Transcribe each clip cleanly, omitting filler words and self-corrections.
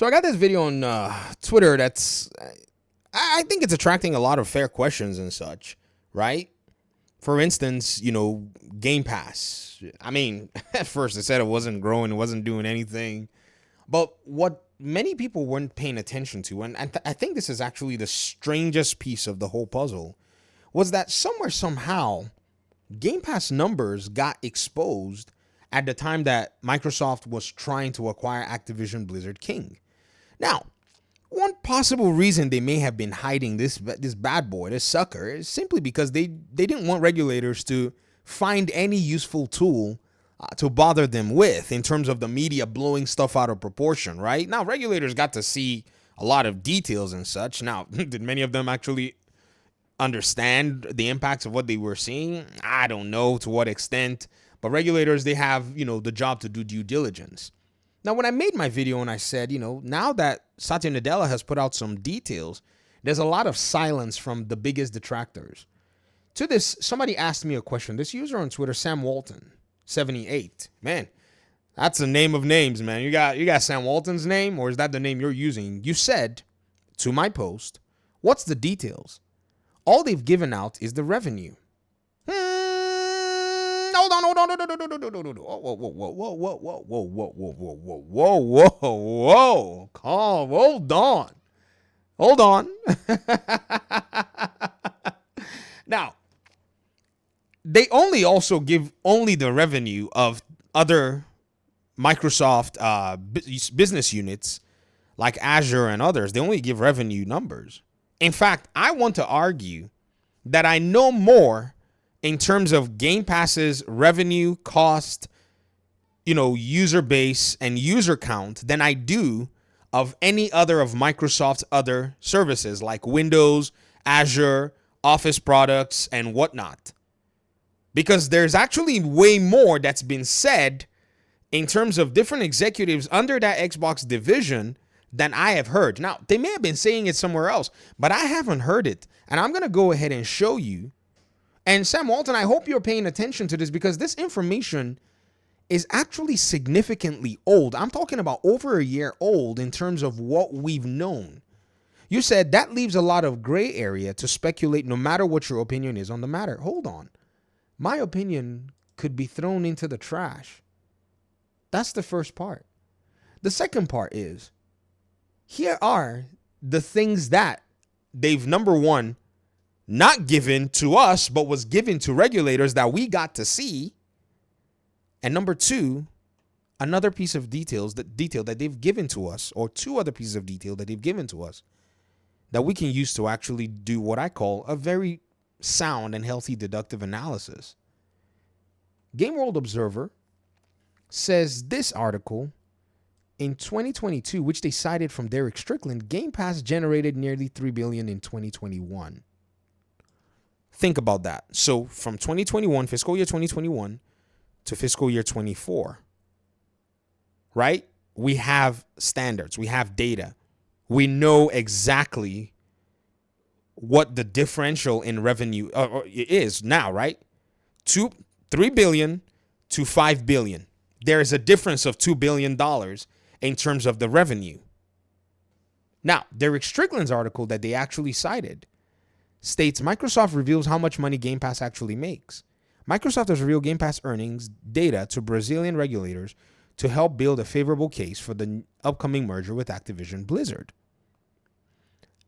So I got this video on Twitter that's, I think it's attracting a lot of fair questions and such, right? For instance, Game Pass. I mean, at first it said it wasn't growing, it wasn't doing anything. But what many people weren't paying attention to, and I think this is actually the strangest piece of the whole puzzle, was that somewhere, somehow, Game Pass numbers got exposed at the time that Microsoft was trying to acquire Activision Blizzard King. Now, one possible reason they may have been hiding this bad boy, this sucker, is simply because they didn't want regulators to find any useful tool to bother them with in terms of the media blowing stuff out of proportion, right? Now, regulators got to see a lot of details and such. Now, did many of them actually understand the impacts of what they were seeing? I don't know to what extent, but regulators, they have, the job to do due diligence. Now, when I made my video and I said, now that Satya Nadella has put out some details, there's a lot of silence from the biggest detractors. To this, somebody asked me a question. This user on Twitter, Sam Walton, 78. Man, that's the name of names, man. You got Sam Walton's name, or is that the name you're using? You said to my post, what's the details? All they've given out is the revenue. Hold on. Whoa. Calm. Hold on. Now, they also give the revenue of other Microsoft business units like Azure and others. They only give revenue numbers. In fact, I want to argue that I know more in terms of Game Pass's revenue, cost, user base and user count than I do of any other of Microsoft's other services like Windows, Azure, Office products, and whatnot. Because there's actually way more that's been said in terms of different executives under that Xbox division than I have heard. Now, they may have been saying it somewhere else, but I haven't heard it. And I'm going to go ahead and show you. And Sam Walton, I hope you're paying attention to this because this information is actually significantly old. I'm talking about over a year old in terms of what we've known. You said that leaves a lot of gray area to speculate no matter what your opinion is on the matter. Hold on. My opinion could be thrown into the trash. That's the first part. The second part is, here are the things that they've, number one, not given to us, but was given to regulators that we got to see. And number two, another piece of detail that they've given to us, or two other pieces of detail that they've given to us that we can use to actually do what I call a very sound and healthy deductive analysis. Game World Observer says this article, in 2022, which they cited from Derek Strickland, Game Pass generated nearly $3 billion in 2021. Think about that. So from 2021, fiscal year 2021 to fiscal year 24, right? We have standards. We have data. We know exactly what the differential in revenue is now, right? $3 billion to $5 billion. There is a difference of $2 billion in terms of the revenue. Now, Derek Strickland's article that they actually cited states Microsoft reveals how much money Game Pass actually makes. Microsoft has revealed Game Pass earnings data to Brazilian regulators to help build a favorable case for the upcoming merger with Activision Blizzard.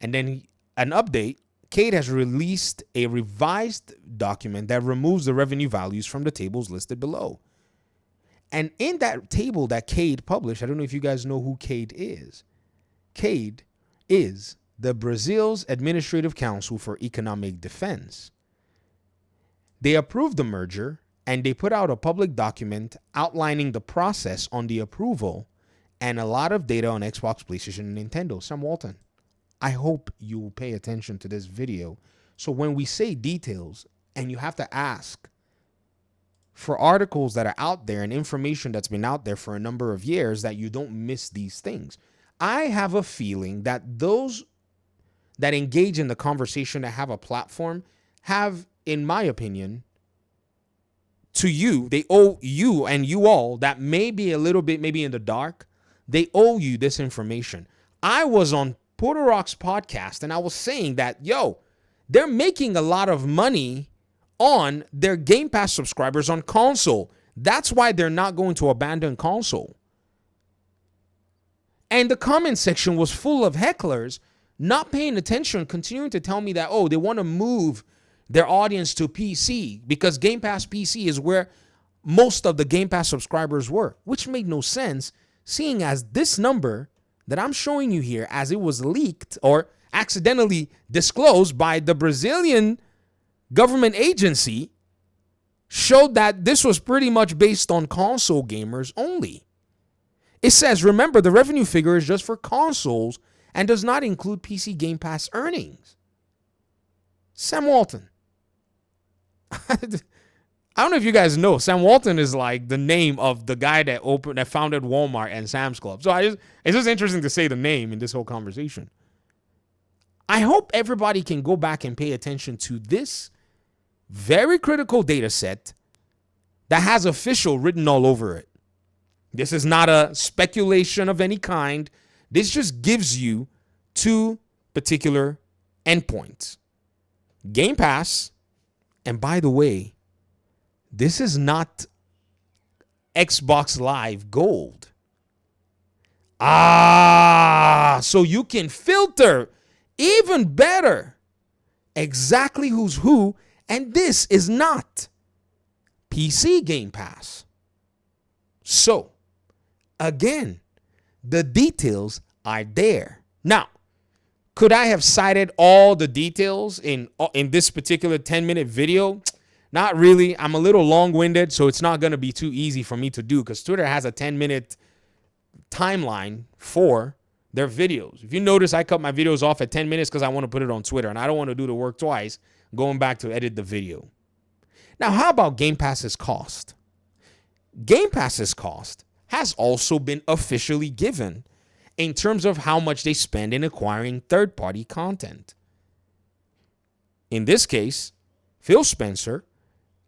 And then an update, Cade has released a revised document that removes the revenue values from the tables listed below. And in that table that Cade published, I don't know if you guys know who Cade is. Cade is the Brazil's Administrative Council for Economic Defense. They approved the merger and they put out a public document outlining the process on the approval and a lot of data on Xbox, PlayStation, and Nintendo. Sam Walton, I hope you will pay attention to this video. So when we say details and you have to ask for articles that are out there and information that's been out there for a number of years, that you don't miss these things. I have a feeling that those that engage in the conversation, that have a platform, have, in my opinion, to you, they owe you and you all that may be a little bit maybe in the dark, they owe you this information. I was on Porter Rock's podcast and I was saying that, they're making a lot of money on their Game Pass subscribers on console. That's why they're not going to abandon console. And the comment section was full of hecklers not paying attention, continuing to tell me that, they want to move their audience to PC because Game Pass PC is where most of the Game Pass subscribers were, which made no sense, seeing as this number that I'm showing you here, as it was leaked or accidentally disclosed by the Brazilian government agency, showed that this was pretty much based on console gamers only. It says, remember, the revenue figure is just for consoles and does not include PC Game Pass earnings. Sam Walton. I don't know if you guys know, Sam Walton is like the name of the guy that founded Walmart and Sam's Club. So it's just interesting to say the name in this whole conversation. I hope everybody can go back and pay attention to this very critical data set that has official written all over it. This is not a speculation of any kind. This just gives you two particular endpoints. Game Pass, and by the way, this is not Xbox Live Gold. So you can filter even better exactly who's who, and this is not PC Game Pass. So, again, the details are there. Now, could I have cited all the details in this particular 10-minute video? Not really. I'm a little long-winded, so it's not going to be too easy for me to do because Twitter has a 10-minute timeline for their videos. If you notice, I cut my videos off at 10 minutes because I want to put it on Twitter, and I don't want to do the work twice going back to edit the video. Now, how about Game Pass's cost? Game Pass's cost has also been officially given in terms of how much they spend in acquiring third-party content. In this case, Phil Spencer,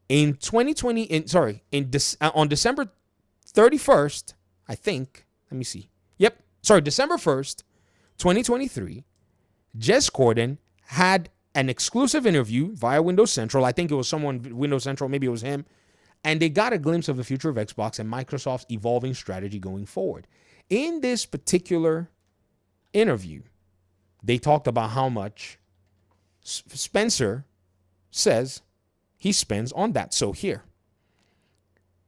on December 31st, I think, let me see. December 1st, 2023, Jez Corden had an exclusive interview via Windows Central. I think it was someone, Windows Central, maybe it was him. And they got a glimpse of the future of Xbox and Microsoft's evolving strategy going forward. In this particular interview, they talked about how much Spencer says he spends on that. So here,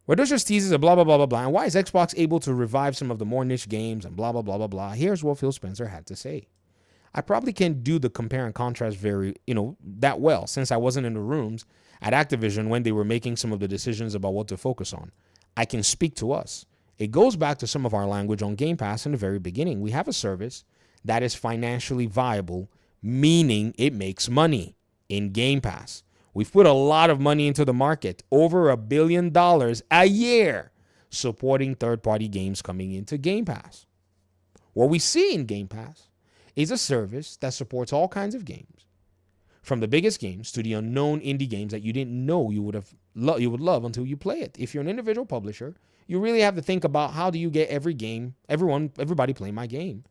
where there's just teases of blah, blah, blah, blah, blah. And why is Xbox able to revive some of the more niche games and blah, blah, blah, blah, blah. Here's what Phil Spencer had to say. I probably can't do the compare and contrast that well since I wasn't in the rooms at Activision when they were making some of the decisions about what to focus on. I can speak to us. It goes back to some of our language on Game Pass in the very beginning. We have a service that is financially viable, meaning it makes money in Game Pass. We've put a lot of money into the market, over $1 billion a year, supporting third-party games coming into Game Pass. What we see in Game Pass is a service that supports all kinds of games, from the biggest games to the unknown indie games that you didn't know you would love until you play it. If you're an individual publisher, you really have to think about how do you get everybody playing my game.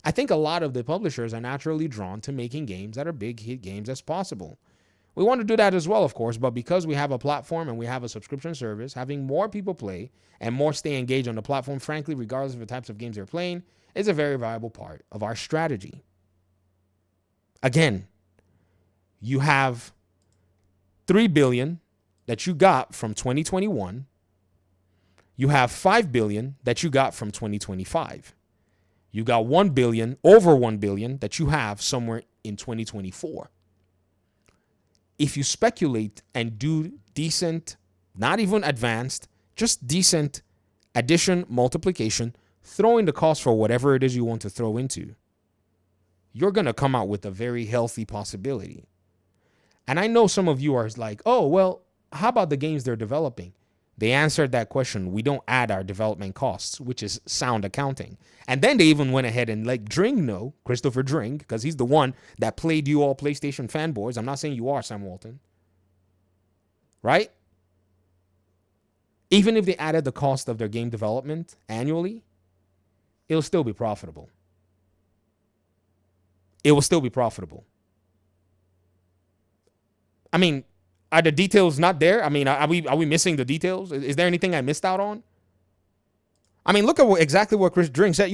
I think a lot of the publishers are naturally drawn to making games that are big hit games as possible. We want to do that as well, of course, but because we have a platform and we have a subscription service, having more people play and more stay engaged on the platform, frankly, regardless of the types of games they're playing, is a very viable part of our strategy. Again, you have $3 billion that you got from 2021. You have $5 billion that you got from 2025. You got $1 billion, over $1 billion that you have somewhere in 2024. If you speculate and do decent, not even advanced, just decent addition, multiplication, throw in the cost for whatever it is you want to throw into, you're going to come out with a very healthy possibility. And I know some of you are like, oh, well, how about the games they're developing? They answered that question. We don't add our development costs, which is sound accounting. And then they even went ahead and let Dring know, Christopher Dring, because he's the one that played you all PlayStation fanboys. I'm not saying you are, Sam Walton. Right? Even if they added the cost of their game development annually, it'll still be profitable. It will still be profitable. I mean, are the details not there? I mean, are we missing the details? Is there anything I missed out on? I mean, look at exactly what Chris Drink said.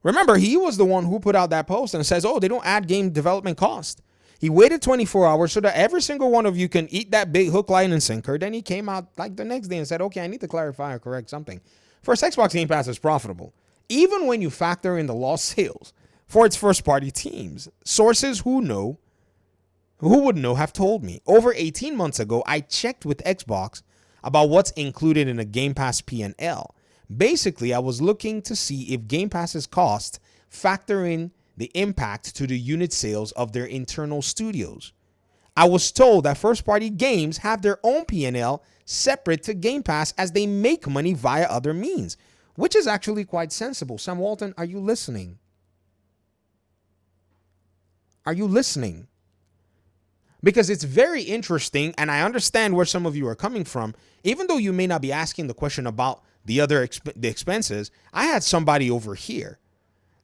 Remember, he was the one who put out that post and says, oh, they don't add game development cost. He waited 24 hours so that every single one of you can eat that big hook, line, and sinker. Then he came out like the next day and said, okay, I need to clarify or correct something. First, Xbox Game Pass is profitable, even when you factor in the lost sales for its first-party teams. Sources who would know have told me. Over 18 months ago, I checked with Xbox about what's included in a Game Pass P&L. Basically, I was looking to see if Game Pass's costs factor in the impact to the unit sales of their internal studios. I was told that first-party games have their own P&L separate to Game Pass as they make money via other means, which is actually quite sensible. Sam Walton, are you listening? Are you listening? Because it's very interesting, and I understand where some of you are coming from. Even though you may not be asking the question about the other the expenses, I had somebody over here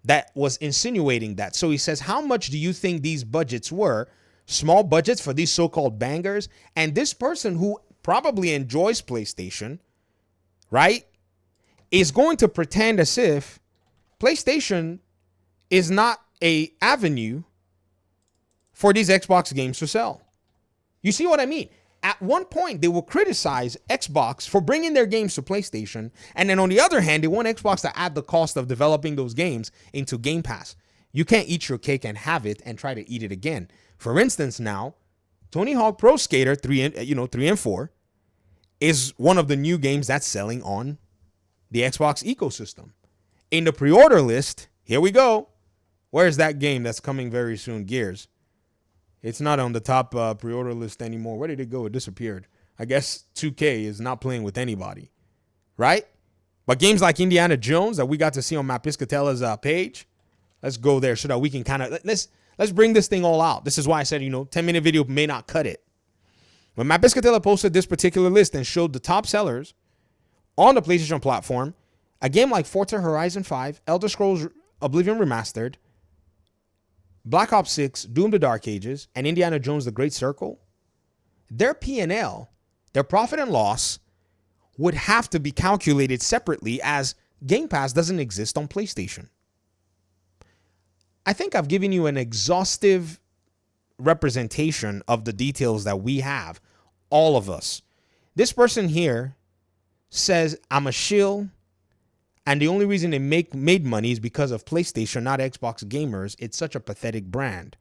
that was insinuating that. So he says, how much do you think these budgets were? Small budgets for these so-called bangers? And this person who probably enjoys PlayStation, right, is going to pretend as if PlayStation is not an avenue for these Xbox games to sell. You see what I mean? At one point, they will criticize Xbox for bringing their games to PlayStation. And then on the other hand, they want Xbox to add the cost of developing those games into Game Pass. You can't eat your cake and have it and try to eat it again. For instance, now, Tony Hawk Pro Skater 3 and 4 is one of the new games that's selling on the Xbox ecosystem. In the pre-order list, here we go. Where's that game that's coming very soon? Gears. It's not on the top pre-order list anymore. Where did it go? It disappeared. I guess 2K is not playing with anybody, right? But games like Indiana Jones that we got to see on Matt Piscatella's page, let's go there so that we can kind of, let's bring this thing all out. This is why I said, 10-minute video may not cut it. When Matt Piscatella posted this particular list and showed the top sellers on the PlayStation platform, a game like Forza Horizon 5, Elder Scrolls Oblivion Remastered, Black Ops 6, Doom the Dark Ages, and Indiana Jones The Great Circle, their P&L, their profit and loss, would have to be calculated separately as Game Pass doesn't exist on PlayStation. I think I've given you an exhaustive representation of the details that we have, all of us. This person here says, I'm a shill, and the only reason they made money is because of PlayStation, not Xbox gamers. It's such a pathetic brand.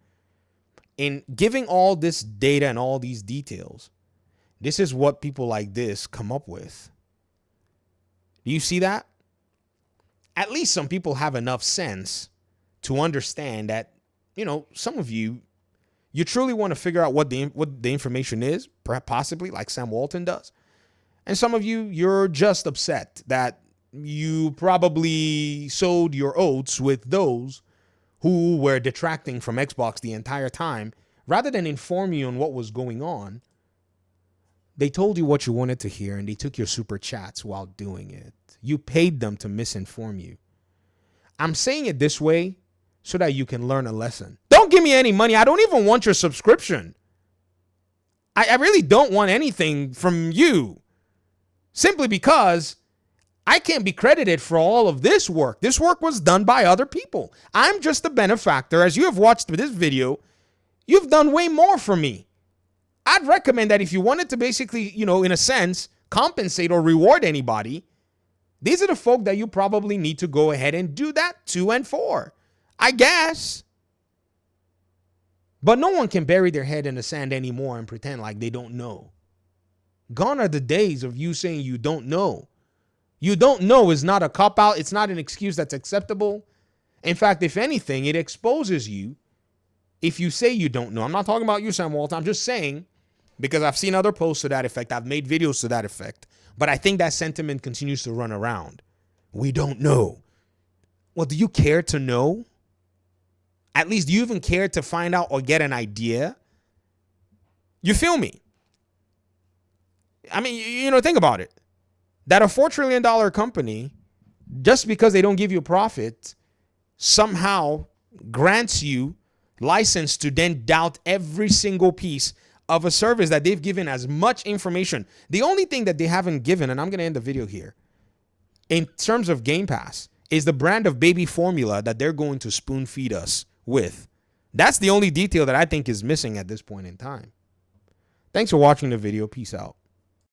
In giving all this data and all these details, this is what people like this come up with. Do you see that? At least some people have enough sense to understand that, some of you truly want to figure out what the information is, perhaps possibly like Sam Walton does. And some of you're just upset that you probably sowed your oats with those who were detracting from Xbox the entire time. Rather than inform you on what was going on, they told you what you wanted to hear and they took your super chats while doing it. You paid them to misinform you. I'm saying it this way so that you can learn a lesson. Don't give me any money. I don't even want your subscription. I really don't want anything from you. Simply because I can't be credited for all of this work. This work was done by other people. I'm just a benefactor. As you have watched this video, you've done way more for me. I'd recommend that if you wanted to basically, in a sense, compensate or reward anybody, these are the folk that you probably need to go ahead and do that to and for, I guess. But no one can bury their head in the sand anymore and pretend like they don't know. Gone are the days of you saying you don't know. You don't know is not a cop-out. It's not an excuse that's acceptable. In fact, if anything, it exposes you if you say you don't know. I'm not talking about you, Sam Walton. I'm just saying, because I've seen other posts to that effect. I've made videos to that effect. But I think that sentiment continues to run around. We don't know. Well, do you care to know? At least, do you even care to find out or get an idea? You feel me? I mean, think about it. That a $4 trillion company Just because they don't give you a profit somehow grants you license to then doubt every single piece of a service that they've given as much information. The only thing that they haven't given, and I'm going to end the video here, in terms of Game Pass, is the brand of baby formula that they're going to spoon feed us with. That's the only detail that I think is missing at this point in time. Thanks for watching the video. Peace out.